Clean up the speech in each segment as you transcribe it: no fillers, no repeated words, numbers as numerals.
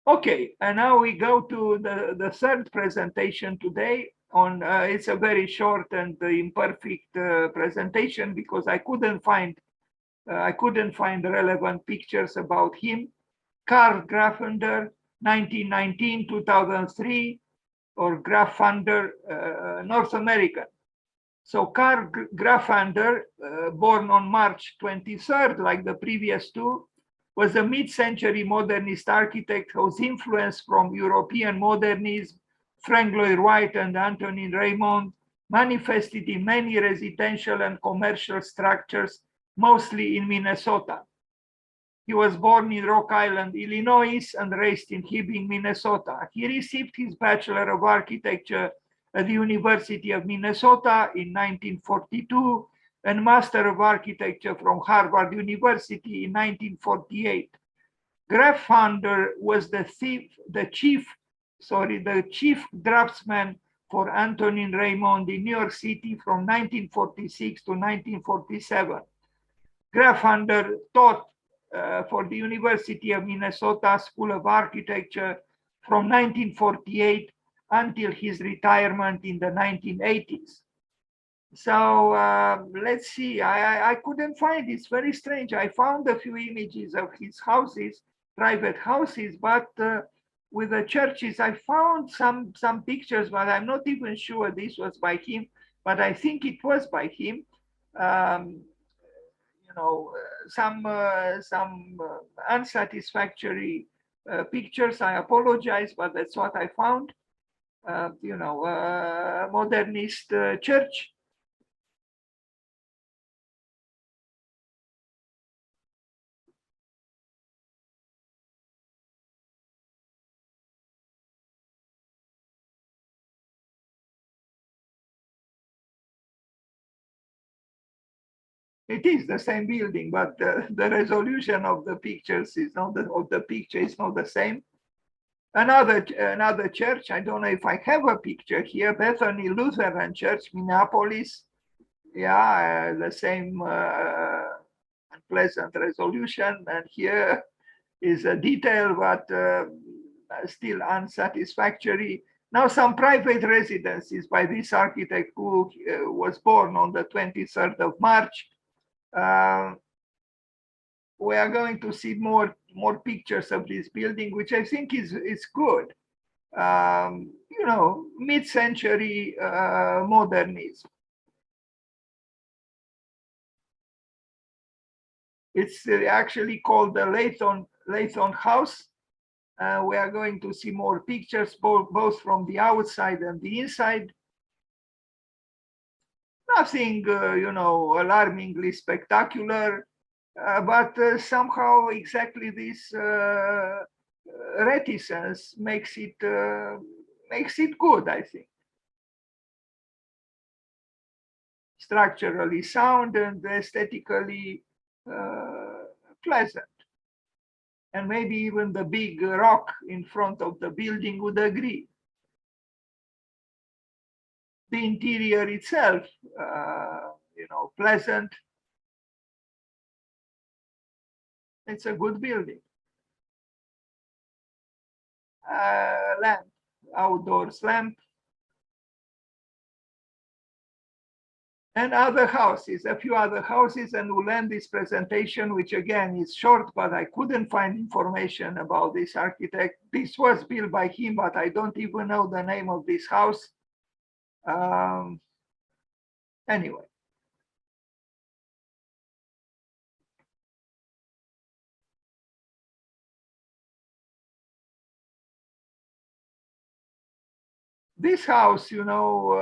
Okay, and now we go to the third presentation today. On it's a very short and imperfect presentation because I couldn't find relevant pictures about him. Karl Graffunder, 1919-2003, or Graffunder, North American. So Karl Graffunder, born on March 23rd, like the previous two, was a mid-century modernist architect whose influence from European modernism, Frank Lloyd Wright and Antonin Raymond, manifested in many residential and commercial structures, mostly in Minnesota. He was born in Rock Island, Illinois, and raised in Hibbing, Minnesota. He received his Bachelor of Architecture at the University of Minnesota in 1942 and Master of Architecture from Harvard University in 1948. Graffunder was the chief draftsman for Antonin Raymond in New York City from 1946 to 1947. Graffunder taught for the University of Minnesota School of Architecture from 1948 until his retirement in the 1980s. So let's see, I couldn't find, it's very strange. I found a few images of his houses, private houses, but with the churches, I found some pictures, but I'm not even sure this was by him, but I think it was by him. You know, some unsatisfactory pictures. I apologize, but that's what I found. You know, modernist church. It is the same building, but the resolution of the pictures is not the picture is not the same. Another church. I don't know if I have a picture here. Bethany Lutheran Church, Minneapolis. Yeah, the same unpleasant resolution. And here is a detail, but still unsatisfactory. Now, some private residences by this architect who was born on the 23rd of March. We are going to see more pictures of this building, which I think is good. You know, mid-century modernism. It's actually called the Layton House. We are going to see more pictures, both from the outside and the inside. Nothing, you know, alarmingly spectacular, but somehow exactly this reticence makes it good, I think. Structurally sound and aesthetically pleasant. And maybe even the big rock in front of the building would agree. The interior itself, you know, pleasant. It's a good building. Lamp, outdoors lamp. And other houses, a few other houses, and we'll end this presentation, which again is short, but I couldn't find information about this architect. This was built by him, but I don't even know the name of this house. Anyway. This house, you know,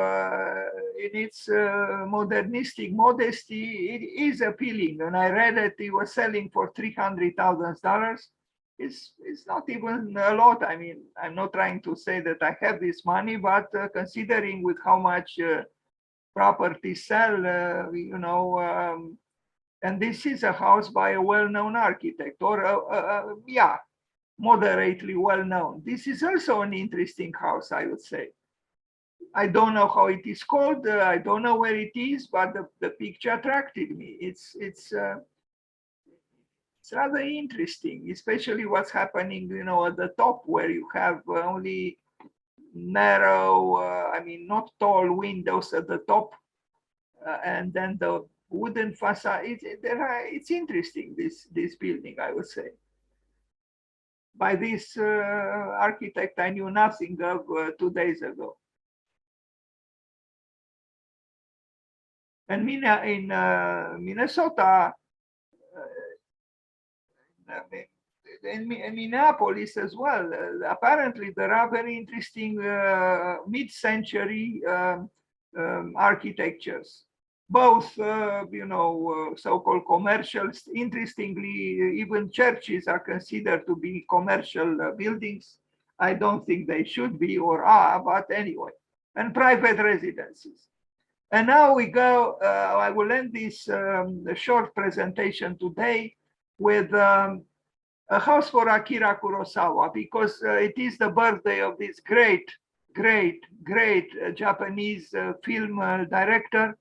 in its modernistic modesty, it is appealing. And I read that it was selling for $300,000. It's not even a lot. I mean, I'm not trying to say that I have this money, but considering with how much properties sell, you know, and this is a house by a well-known architect, or yeah, moderately well-known. This is also an interesting house, I would say. I don't know how it is called. I don't know where it is, but the picture attracted me. It's it's rather interesting, especially what's happening, you know, at the top where you have only narrow, I mean, not tall windows at the top, and then the wooden facade. It's interesting, this building, I would say. By this architect, I knew nothing of 2 days ago. And in Minnesota, in Minneapolis as well, apparently there are very interesting mid-century architectures, both, you know, so-called commercials. Interestingly, even churches are considered to be commercial buildings. I don't think they should be or are, but anyway, and private residences. And now we go, I will end this short presentation today with a house for Akira Kurosawa, because it is the birthday of this great Japanese film director,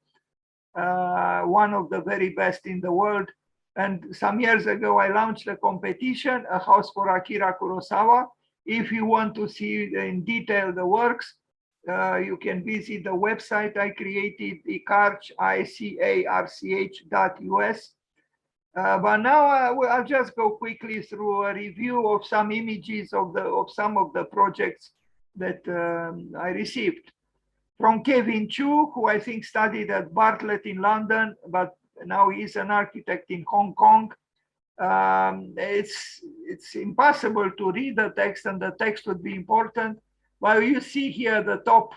one of the very best in the world. And some years ago, I launched a competition, a house for Akira Kurosawa. If you want to see in detail the works, you can visit the website I created, icarch.us. But now I'll just go quickly through a review of some images of some of the projects that I received. From Kevin Chu, who I think studied at Bartlett in London, but now he's an architect in Hong Kong. It's impossible to read the text, and the text would be important. Well, you see here the top,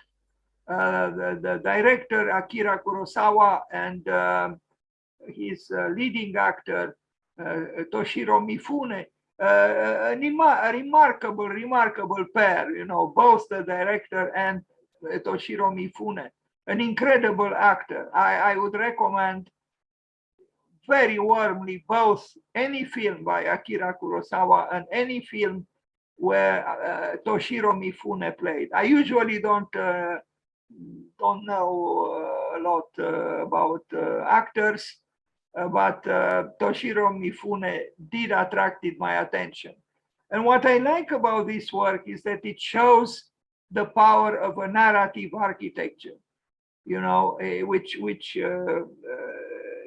the director Akira Kurosawa and his leading actor Toshiro Mifune, a remarkable pair, you know, both the director and Toshiro Mifune, an incredible actor. I would recommend very warmly both any film by Akira Kurosawa and any film where Toshiro Mifune played. I usually don't know a lot about actors, but Toshiro Mifune did attracted my attention. And what I like about this work is that it shows the power of a narrative architecture, you know, which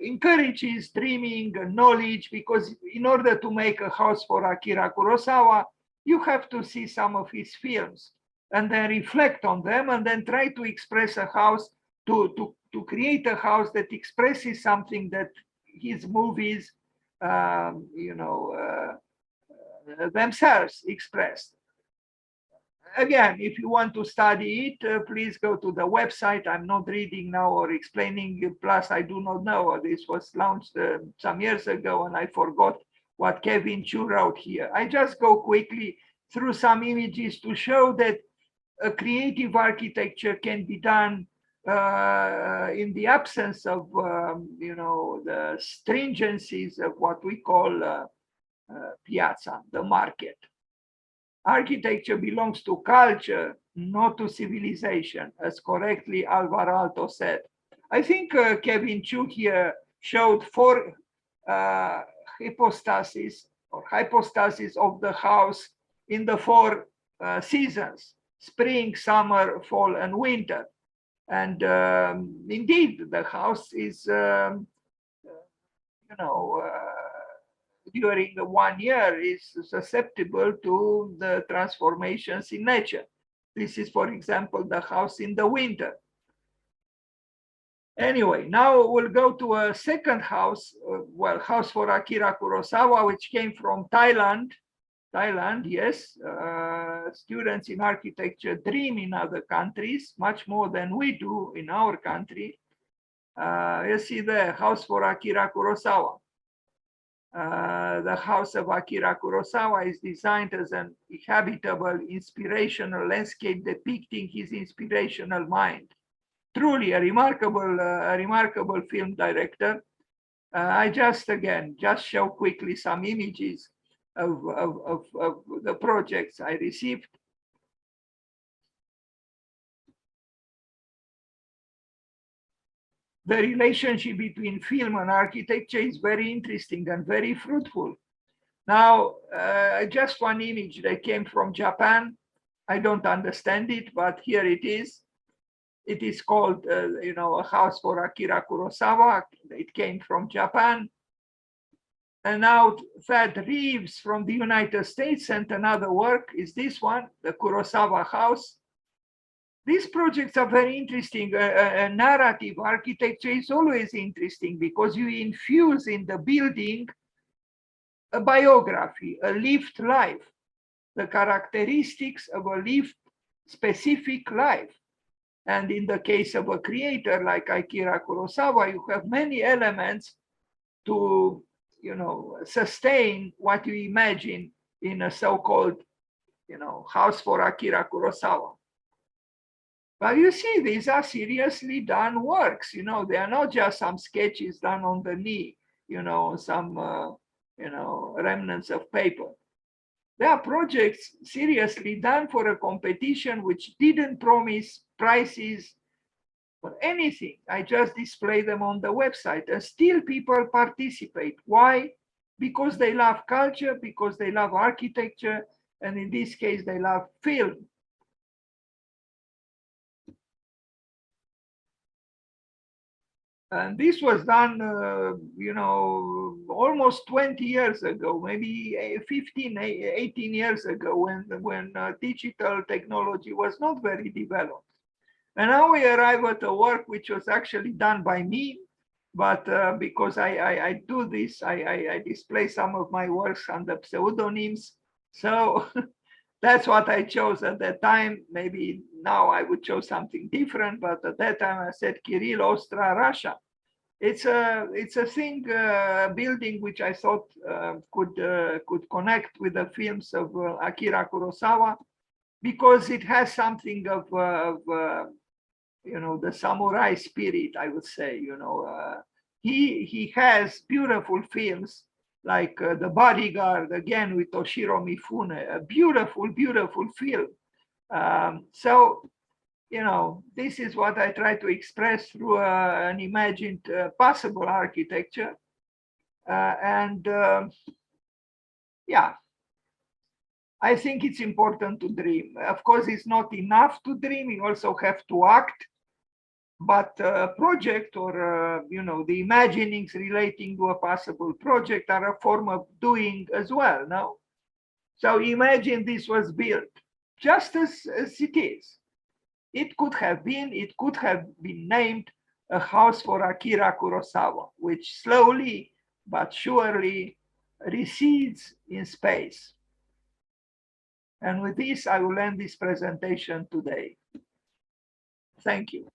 encourages dreaming and knowledge, because in order to make a house for Akira Kurosawa, you have to see some of his films and then reflect on them and then try to express a house, to create a house that expresses something that his movies, you know, themselves expressed. Again, if you want to study it, please go to the website. I'm not reading now or explaining. Plus, I do not know. This was launched some years ago, and I forgot what Kevin Chu wrote here. I just go quickly through some images to show that a creative architecture can be done in the absence of, you know, the stringencies of what we call piazza, the market. Architecture belongs to culture, not to civilization, as correctly Alvar Aalto said. I think Kevin Chu here showed 4 hypostases of the house in the 4 seasons: spring, summer, fall, and winter. And indeed, the house is, you know, during 1 year is susceptible to the transformations in nature. This is, for example, the house in the winter. Anyway, now we'll go to a second house, well, house for Akira Kurosawa, which came from Thailand. Thailand, yes. Students in architecture dream in other countries much more than we do in our country. You see the house for Akira Kurosawa. The house of Akira Kurosawa is designed as an habitable, inspirational landscape depicting his inspirational mind. Truly a remarkable film director. I just show quickly some images of the projects I received. The relationship between film and architecture is very interesting and very fruitful. Now, just one image that came from Japan. I don't understand it, but here it is. It is called, a house for Akira Kurosawa. It came from Japan. And now Thad Reeves from the United States sent another work, is this one, the Kurosawa house. These projects are very interesting. Narrative architecture is always interesting because you infuse in the building a biography, a lived life, the characteristics of a lived specific life. And in the case of a creator like Akira Kurosawa, you have many elements to, sustain what you imagine in a so-called, house for Akira Kurosawa. But you see, these are seriously done works. They are not just some sketches done on the knee, some, remnants of paper. They are projects seriously done for a competition which didn't promise prizes or anything. I just display them on the website and still people participate. Why? Because they love culture, because they love architecture, and in this case, they love film. And this was done, almost 20 years ago, maybe 15, 18 years ago, when digital technology was not very developed. And now we arrive at a work which was actually done by me, but because I do this, I display some of my works under pseudonyms. So that's what I chose at that time. Maybe now I would choose something different, but at that time I said Kirill, Ostra, Russia. It's a thing building which I thought could connect with the films of Akira Kurosawa, because it has something of the samurai spirit, I would say. He has beautiful films like The Bodyguard, again with Toshiro Mifune, a beautiful, beautiful film. So, this is what I try to express through an imagined possible architecture. Yeah, I think it's important to dream. Of course, it's not enough to dream. You also have to act. But project or, the imaginings relating to a possible project are a form of doing as well, no? So imagine this was built just as it is. It could have been named a house for Akira Kurosawa, which slowly but surely recedes in space. And with this, I will end this presentation today. Thank you.